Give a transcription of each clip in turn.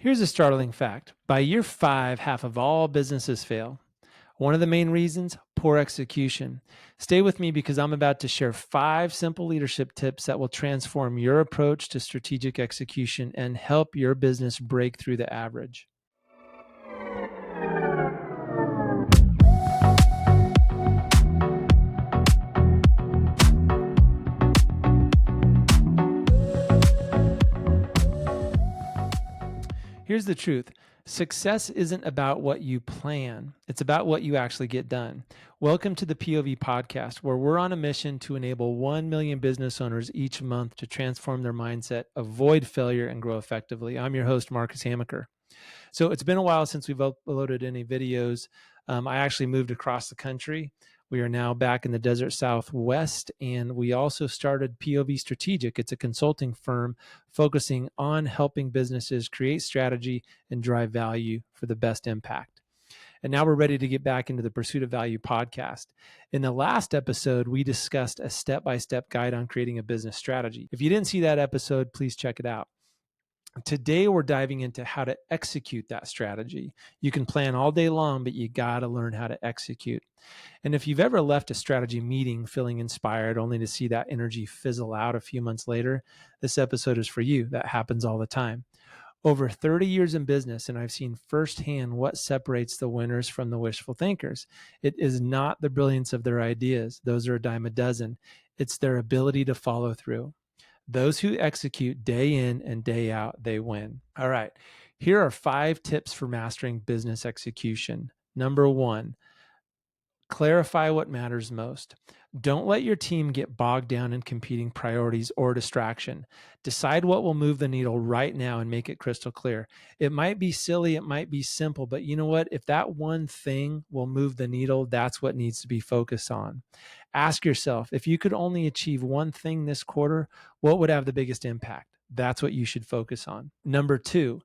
Here's a startling fact. By year 5, half of all businesses fail. One of the main reasons, poor execution. Stay with me because I'm about to share 5 simple leadership tips that will transform your approach to strategic execution and help your business break through the average. Here's the truth. Success isn't about what you plan. It's about what you actually get done. Welcome to the POV podcast, where we're on a mission to enable 1 million business owners each month to transform their mindset, avoid failure, and grow effectively. I'm your host, Marcus Hamaker. So it's been a while since we've uploaded any videos. I actually moved across the country. We are now back in the desert Southwest, and we also started POV Strategic. It's a consulting firm focusing on helping businesses create strategy and drive value for the best impact. And now we're ready to get back into the Pursuit of Value podcast. In the last episode, we discussed a step-by-step guide on creating a business strategy. If you didn't see that episode, please check it out. Today, we're diving into how to execute that strategy. You can plan all day long, but you got to learn how to execute. And if you've ever left a strategy meeting feeling inspired only to see that energy fizzle out a few months later, this episode is for you. That happens all the time. Over 30 years in business, and I've seen firsthand what separates the winners from the wishful thinkers. It is not the brilliance of their ideas. Those are a dime a dozen. It's their ability to follow through. Those who execute day in and day out, they win. All right. Here are 5 tips for mastering business execution. Number 1, clarify what matters most. Don't let your team get bogged down in competing priorities or distraction. Decide what will move the needle right now and make it crystal clear. It might be silly, it might be simple, but you know what? If that one thing will move the needle, that's what needs to be focused on. Ask yourself, if you could only achieve one thing this quarter, what would have the biggest impact? That's what you should focus on. Number 2,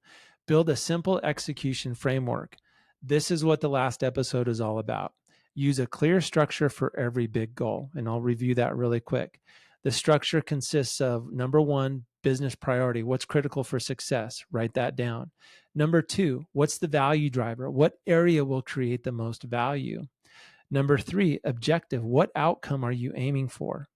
build a simple execution framework. This is what the last episode is all about. Use a clear structure for every big goal, and I'll review that really quick. The structure consists of, number 1, business priority. What's critical for success? Write that down. Number 2, what's the value driver? What area will create the most value? Number 3, objective. What outcome are you aiming for?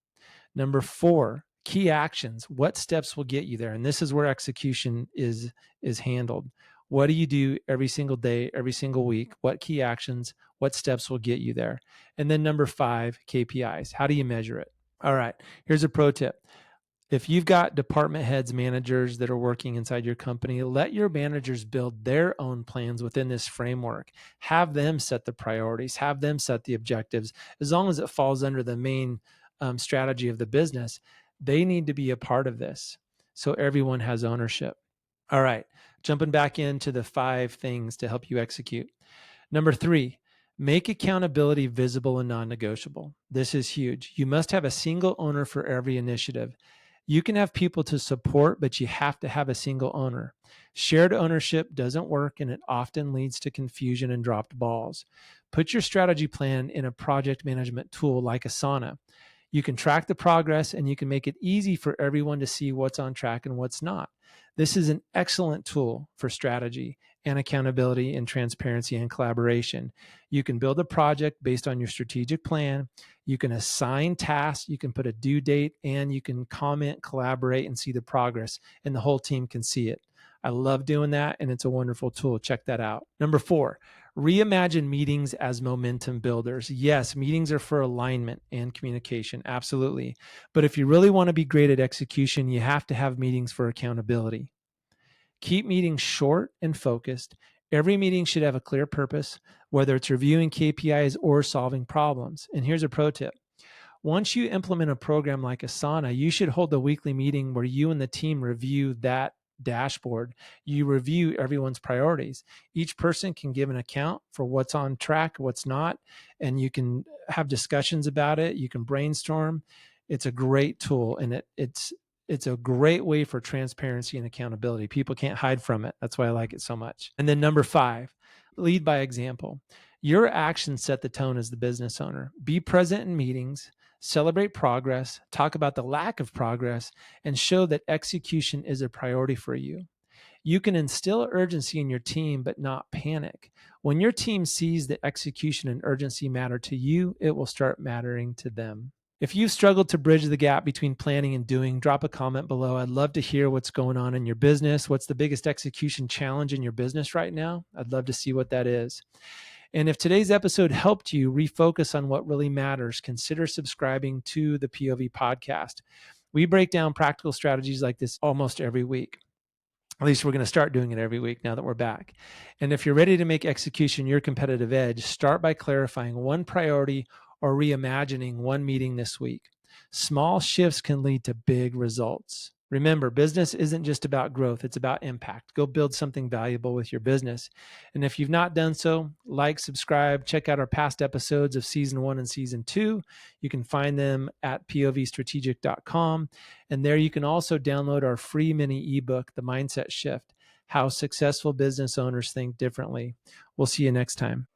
Number 4, key actions. What steps will get you there? And this is where execution is handled. What do you do every single day, every single week? What key actions, what steps will get you there? And then number 5, KPIs. How do you measure it? All right, here's a pro tip. If you've got department heads, managers that are working inside your company, let your managers build their own plans within this framework. Have them set the priorities, have them set the objectives. As long as it falls under the main strategy of the business, they need to be a part of this so everyone has ownership. All right, jumping back into the 5 things to help you execute. Number 3, make accountability visible and non-negotiable. This is huge. You must have a single owner for every initiative. You can have people to support, but you have to have a single owner. Shared ownership doesn't work, and it often leads to confusion and dropped balls. Put your strategy plan in a project management tool like Asana. You can track the progress, and you can make it easy for everyone to see what's on track and what's not. This is an excellent tool for strategy and accountability and transparency and collaboration. You can build a project based on your strategic plan. You can assign tasks, you can put a due date, and you can comment, collaborate, and see the progress, and the whole team can see it. I love doing that, and it's a wonderful tool. Check that out. Number 4, reimagine meetings as momentum builders. Yes, meetings are for alignment and communication, absolutely. But if you really want to be great at execution, you have to have meetings for accountability. Keep meetings short and focused. Every meeting should have a clear purpose, whether it's reviewing KPIs or solving problems. And here's a pro tip. Once you implement a program like Asana, you should hold a weekly meeting where you and the team review that dashboard. You review everyone's priorities. Each person can give an account for what's on track, what's not, and you can have discussions about it. You can brainstorm. It's a great tool, and it's a great way for transparency and accountability. People can't hide from it. That's why I like it so much. And then number 5, lead by example. Your actions set the tone as the business owner. Be present in meetings, celebrate progress, talk about the lack of progress, and show that execution is a priority for you. You can instill urgency in your team, but not panic. When your team sees that execution and urgency matter to you, it will start mattering to them. If you've struggled to bridge the gap between planning and doing, drop a comment below. I'd love to hear what's going on in your business. What's the biggest execution challenge in your business right now? I'd love to see what that is. And if today's episode helped you refocus on what really matters, consider subscribing to the POV podcast. We break down practical strategies like this almost every week. At least we're going to start doing it every week now that we're back. And if you're ready to make execution your competitive edge, start by clarifying one priority or reimagining one meeting this week. Small shifts can lead to big results. Remember, business isn't just about growth, it's about impact. Go build something valuable with your business. And if you've not done so, like, subscribe, check out our past episodes of season 1 and season 2. You can find them at povstrategic.com. And there you can also download our free mini ebook, The Mindset Shift: How Successful Business Owners Think Differently. We'll see you next time.